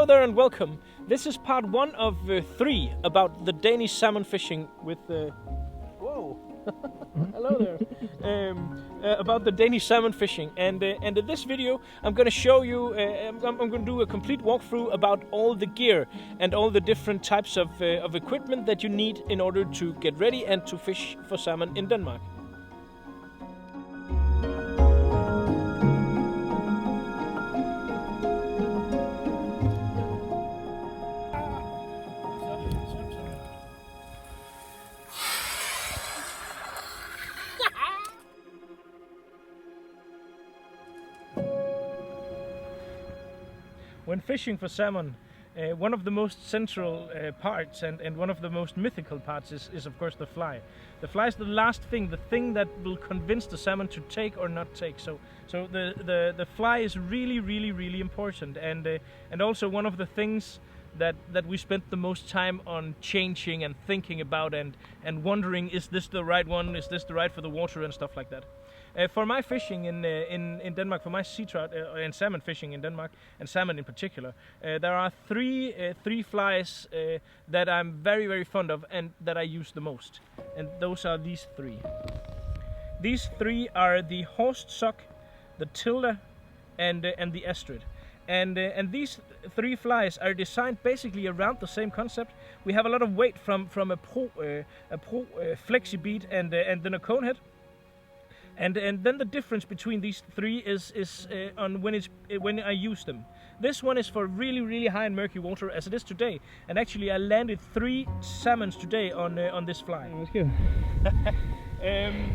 there and welcome. This is part 1 of 3 about the Danish salmon fishing with whoa. Hello there. About the Danish salmon fishing, and in this video I'm going to show you. I'm going to do a complete walkthrough about all the gear and all the different types of equipment that you need in order to get ready and to fish for salmon in Denmark. When fishing for salmon, one of the most central parts and one of the most mythical parts is of course the fly. The fly is the last thing, the thing that will convince the salmon to take or not take. So the fly is really important, and also one of the things that we spent the most time on changing and thinking about and wondering, is this the right one? Is this the right for the water and stuff like that? For my fishing in Denmark, for my sea trout and salmon fishing in Denmark, and salmon in particular, there are three flies that I'm very fond of and that I use the most, and those are these three. These three are the horsed sock, the tilde, and the estrid. And these three flies are designed basically around the same concept. We have a lot of weight from a pro flexi bead and then a cone head. And then the difference between these three is on when I use them. This one is for really high and murky water, as it is today. And actually, I landed 3 salmons today on this fly.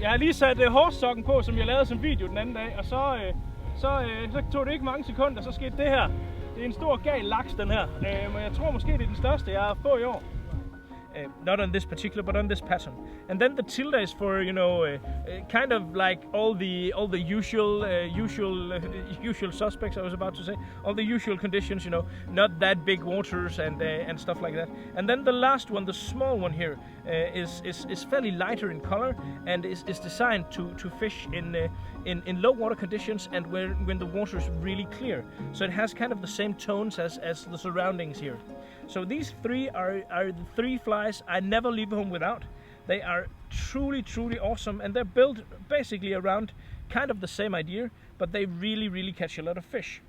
Jeg har lige sat hårsokken på, som jeg lavede som video den anden dag, og så tog det ikke mange sekunder, så skete det her. Det er en stor gal laks, den her. Men jeg tror måske det er den største jeg har fået i år. Not on this particular, but on this pattern. And then the tilde is for, kind of like all the usual suspects. I was about to say all the usual conditions, not that big waters and stuff like that. And then the last one, the small one here, is fairly lighter in color and is designed to fish in low water conditions and when the water is really clear. So it has kind of the same tones as the surroundings here. So these three are the 3 flies I never leave home without. They are truly awesome, and they're built basically around kind of the same idea, but they really catch a lot of fish.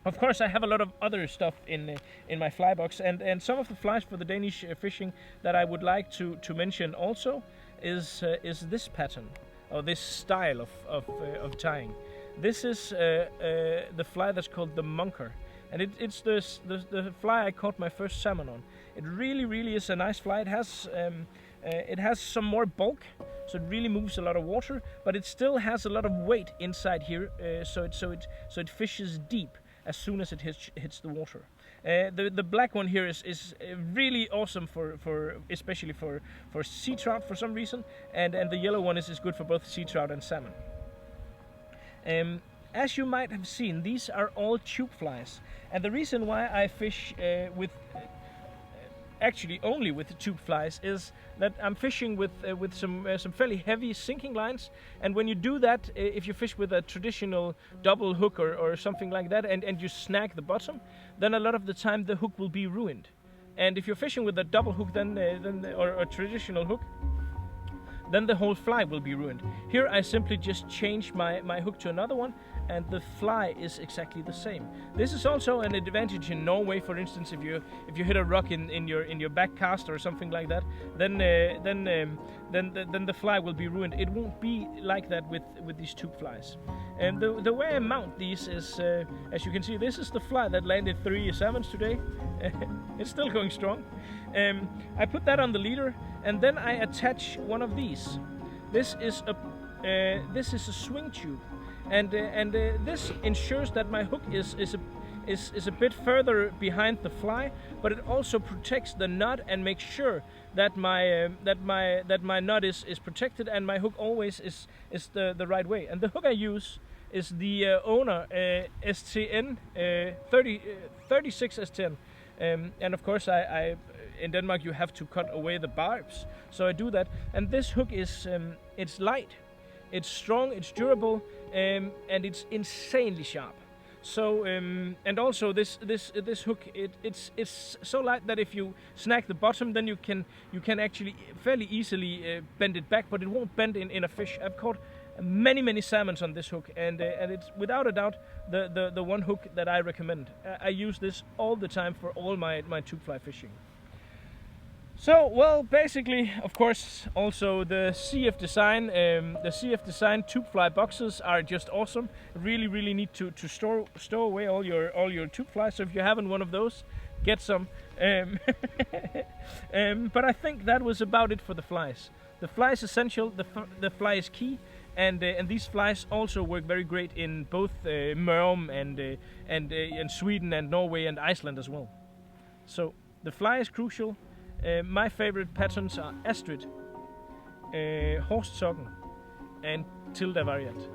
Of course, I have a lot of other stuff in my fly box, and some of the flies for the Danish fishing that I would like to mention also is this pattern or this style of tying. This is the fly that's called the monker. And it's the fly I caught my first salmon on. It really is a nice fly. It has some more bulk, so it really moves a lot of water, but it still has a lot of weight inside here, so it fishes deep as soon as it hits the water. The black one here is really awesome for especially for sea trout for some reason, and the yellow one is good for both sea trout and salmon. As you might have seen, these are all tube flies, and the reason why I fish actually only with the tube flies is that I'm fishing with some fairly heavy sinking lines, and when you do that, if you fish with a traditional double hook or something like that, and you snag the bottom, then a lot of the time the hook will be ruined. And if you're fishing with a double hook, or a traditional hook, then the whole fly will be ruined. Here I simply just change my hook to another one, and the fly is exactly the same. This is also an advantage in Norway, for instance. If you hit a rock in your back cast or something like that, then the fly will be ruined. It won't be like that with these tube flies. And the way I mount these is, as you can see, this is the fly that landed 3 salmons today. It's still going strong. I put that on the leader, and then I attach one of these. This is a swing tube, and this ensures that my hook is a bit further behind the fly, but it also protects the knot and makes sure that my knot is protected and my hook always is the right way. And the hook I use is the owner STN 36 STN. And of course, I in Denmark you have to cut away the barbs, so I do that. And this hook is it's light, it's strong, it's durable, and it's insanely sharp. So and also this hook, it's so light that if you snag the bottom, then you can actually fairly easily bend it back, but it won't bend in a fish. I've caught many salmons on this hook, and it's without a doubt the one hook that I recommend. I use this all the time for all my tube fly fishing. So, well, basically, of course, also the CF Design tube fly boxes are just awesome. Really need to store away all your tube flies. So if you haven't one of those, get some. But I think that was about it for the flies. The fly is essential. The fly is key. And these flies also work very great in both Mörrum and Sweden and Norway and Iceland as well. So the fly is crucial. My favorite patterns are Astrid, Horstsocken, and Tilda variant.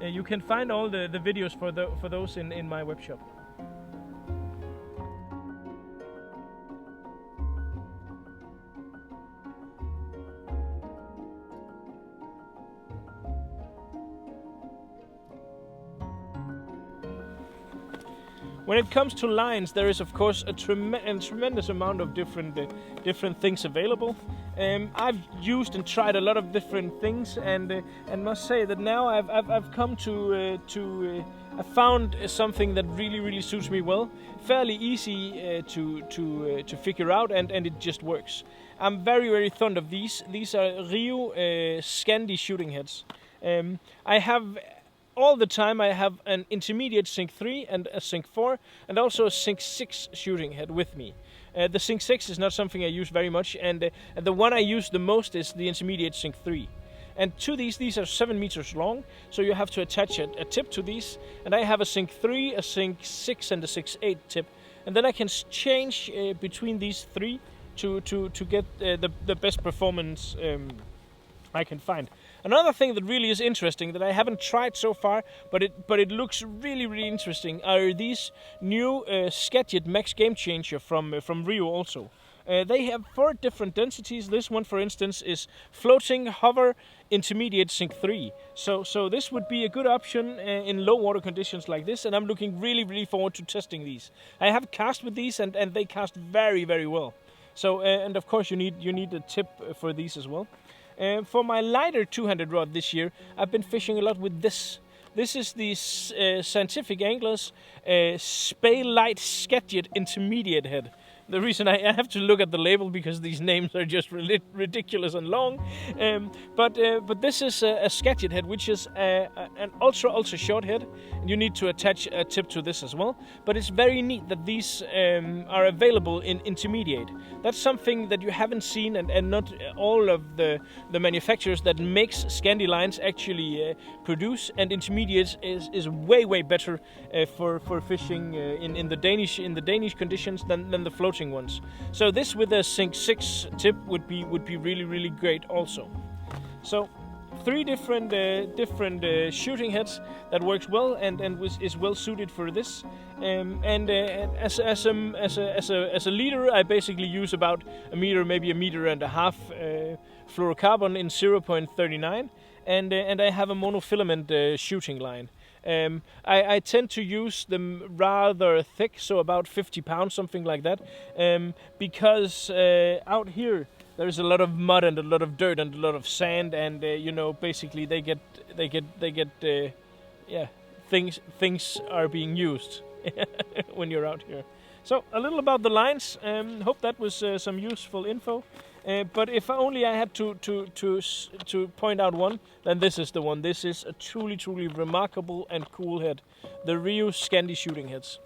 You can find all the videos for those in my web shop. When it comes to lines, there is of course a tremendous amount of different things available. I've used and tried a lot of different things, and must say that now I've come to I found something that really suits me well. Fairly easy to figure out, and it just works. I'm very fond of these. These are Rio Scandi shooting heads. All the time I have an intermediate Sync 3 and a Sync 4 and also a Sync 6 shooting head with me. The Sync 6 is not something I use very much, and the one I use the most is the intermediate Sync 3. And to these are 7 meters long, so you have to attach a tip to these. And I have a Sync 3, a Sync 6 and a Sync 8 tip. And then I can change between these three to get the best performance I can find. Another thing that really is interesting that I haven't tried so far, but it looks really interesting, are these new Sketchet Max Game Changer from Rio also. They have 4 different densities. This one, for instance, is floating, hover, intermediate, Sync 3. So this would be a good option in low water conditions like this, and I'm looking really forward to testing these. I have cast with these, and they cast very well. So and of course you need a tip for these as well. For my lighter two-handed rod this year, I've been fishing a lot with this. This is the Scientific Anglers Spey Light Sketchet Intermediate Head. The reason I have to look at the label because these names are just ridiculous and long. But this is a Sketchet head, which is an ultra short head. You need to attach a tip to this as well. But it's very neat that these are available in intermediate. That's something that you haven't seen, and not all of the manufacturers that makes Scandi lines actually produce. And intermediate is way better for fishing in the Danish conditions than the floating ones. So this with a Sync 6 tip would be really great also. So 3 different shooting heads that works well and is well suited for this. As a leader, I basically use about a meter, maybe a meter and a half fluorocarbon in 0.39, and I have a monofilament shooting line. I tend to use them rather thick, so about 50 pounds, something like that, because out here there's a lot of mud and a lot of dirt and a lot of sand, and basically they get things are being used when you're out here. So a little about the lines. Hope that was some useful info. But if only I had to point out one, then this is the one. This is a truly remarkable and cool head, the Rio Scandi shooting heads.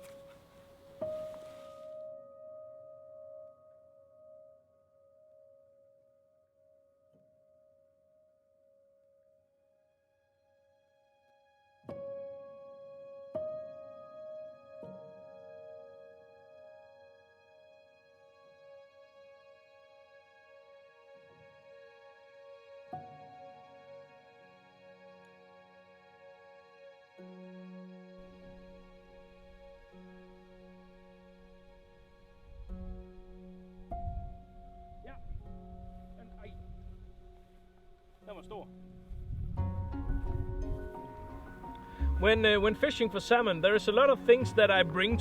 When fishing for salmon, there is a lot of things that I bring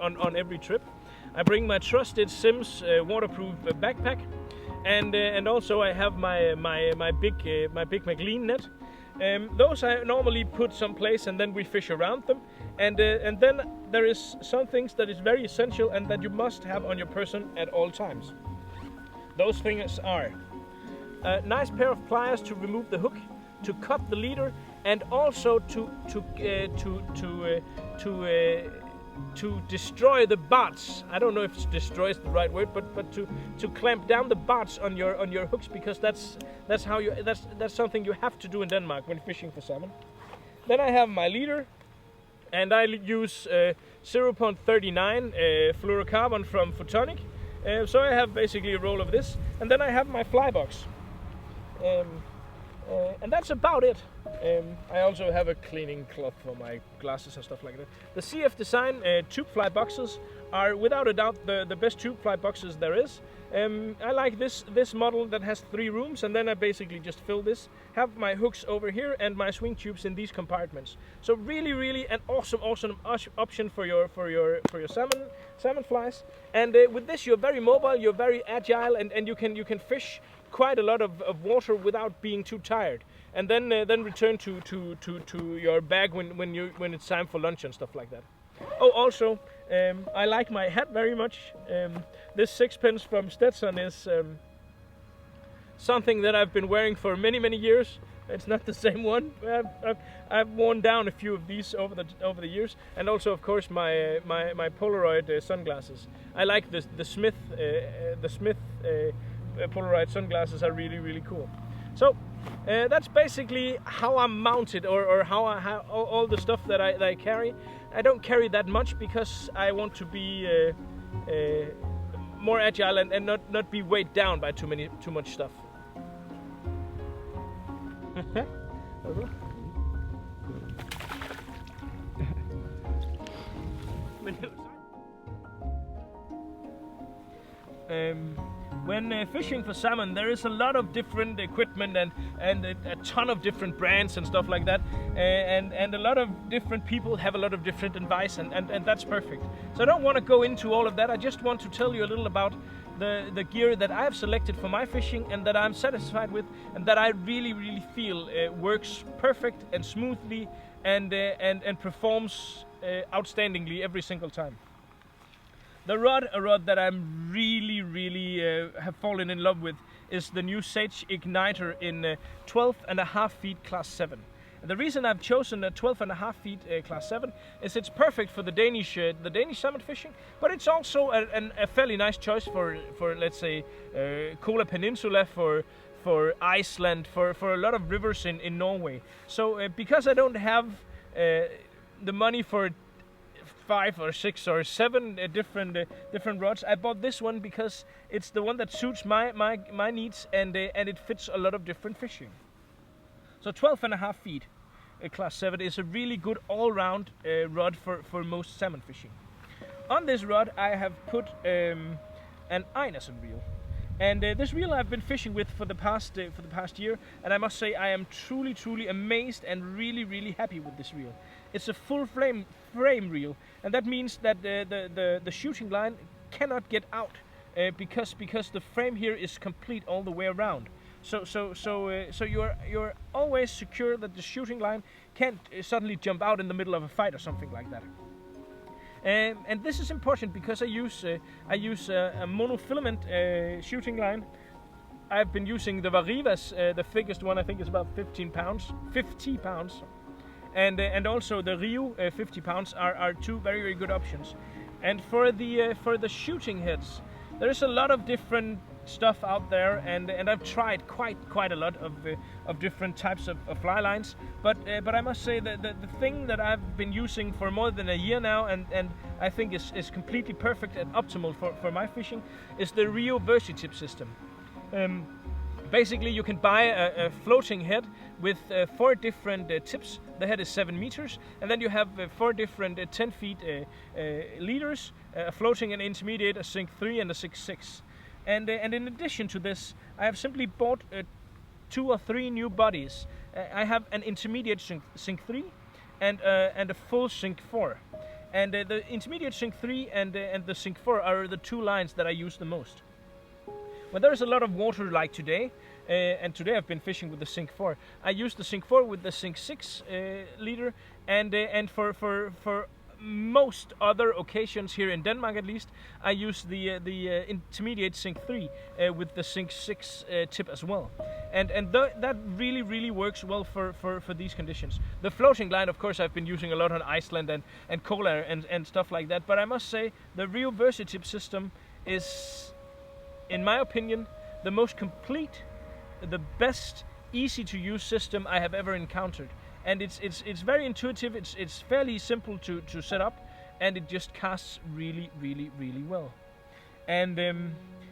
on every trip. I bring my trusted Sims waterproof backpack, and also I have my big McLean net. Those I normally put someplace and then we fish around them. And then there is some things that is very essential and that you must have on your person at all times. Those things are a nice pair of pliers to remove the hook, to cut the leader, and also to destroy the barts. I don't know if destroy is the right word, but to clamp down the barts on your hooks, because that's something you have to do in Denmark when fishing for salmon. Then I have my leader, and I use 0.39 fluorocarbon from Photonic. So I have basically a roll of this, and then I have my fly box. And that's about it. I also have a cleaning cloth for my glasses and stuff like that. The CF Design tube fly boxes are without a doubt the best tube fly boxes there is. I like this model that has 3 rooms, and then I basically just fill this, have my hooks over here and my swing tubes in these compartments. So really an awesome option for your salmon flies. And with this you're very mobile, you're very agile, and you can fish quite a lot of water without being too tired, and then return to your bag when it's time for lunch and stuff like that. Oh, also I like my hat very much. This 6-pence from Stetson is something that I've been wearing for many years. It's not the same one. I've worn down a few of these over the years, and also of course my Polaroid sunglasses. I like the Smith Polaroid sunglasses are really cool. So that's basically how I'm mounted, or how all the stuff that I carry. I don't carry that much because I want to be more agile and not be weighed down by too much stuff. When fishing for salmon, there is a lot of different equipment and a ton of different brands and stuff like that, and a lot of different people have a lot of different advice, and that's perfect. So I don't want to go into all of that. I just want to tell you a little about the gear that I have selected for my fishing and that I'm satisfied with, and that I really feel works perfect and smoothly and performs outstandingly every single time. A rod that I'm really have fallen in love with is the new Sage Igniter in 12.5 feet class 7. And the reason I've chosen a 12.5 feet class 7 is it's perfect for the Danish salmon fishing, but it's also a fairly nice choice for let's say Kola Peninsula, for Iceland, for a lot of rivers in Norway. So because I don't have the money for 5 or 6 or 7 different rods, I bought this one because it's the one that suits my needs, and it fits a lot of different fishing. So 12.5 feet class 7 is a really good all-round rod for most salmon fishing. On this rod I have put an Einarsson reel, and this reel I've been fishing with for the past year, and I must say I am truly amazed and really happy with this reel. It's a full frame reel, and that means that the shooting line cannot get out because the frame here is complete all the way around. So you're always secure that the shooting line can't suddenly jump out in the middle of a fight or something like that. And this is important because I use a monofilament shooting line. I've been using the Varivas, the thickest one I think is about 50 pounds, and also the Rio 50 pounds are two very good options. And for the shooting heads, there is a lot of different stuff out there, and I've tried quite a lot of different types of fly lines, but I must say that the thing that I've been using for more than a year now, and I think is completely perfect and optimal for my fishing, is the Rio VersiTip system. Basically you can buy a floating head with 4 different tips. The head is 7 meters, and then you have 4 different 10 feet leaders, a floating, an intermediate, a sink 3 and a sink 6. And in addition to this, I have simply bought 2 or 3 new bodies. I have an intermediate sink 3, and a full sink 4. And the intermediate sink 3 and the sink 4 are the two lines that I use the most. When there is a lot of water like today, and today I've been fishing with the sink 4, I use the sink 4 with the sink 6 leader, and for most other occasions here in Denmark at least, I use the intermediate sink 3 with the sink 6 tip as well. And that really works well for these conditions. The floating line, of course, I've been using a lot on Iceland and Kolar and stuff like that, but I must say the real VersaTip system is, in my opinion, the most complete, the best, easy to use system I have ever encountered. And it's very intuitive, it's fairly simple to set up, and it just casts really well. And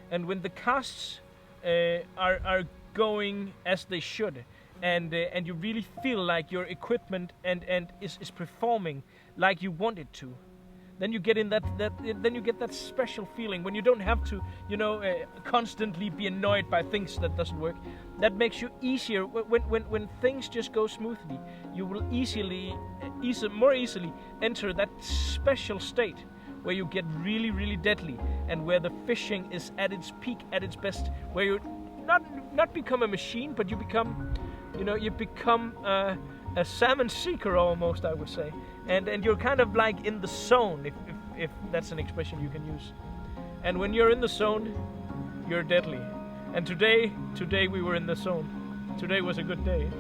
when the casts are going as they should, and you really feel like your equipment and is performing like you want it to, then you get in then you get that special feeling when you don't have to, constantly be annoyed by things that doesn't work. That makes you easier when things just go smoothly. You will more easily enter that special state where you get really deadly, and where the fishing is at its peak, at its best, where you not become a machine, but you become a salmon seeker almost, I would say, and you're kind of like in the zone, if that's an expression you can use. And when you're in the zone, you're deadly. And today we were in the zone. Today was a good day.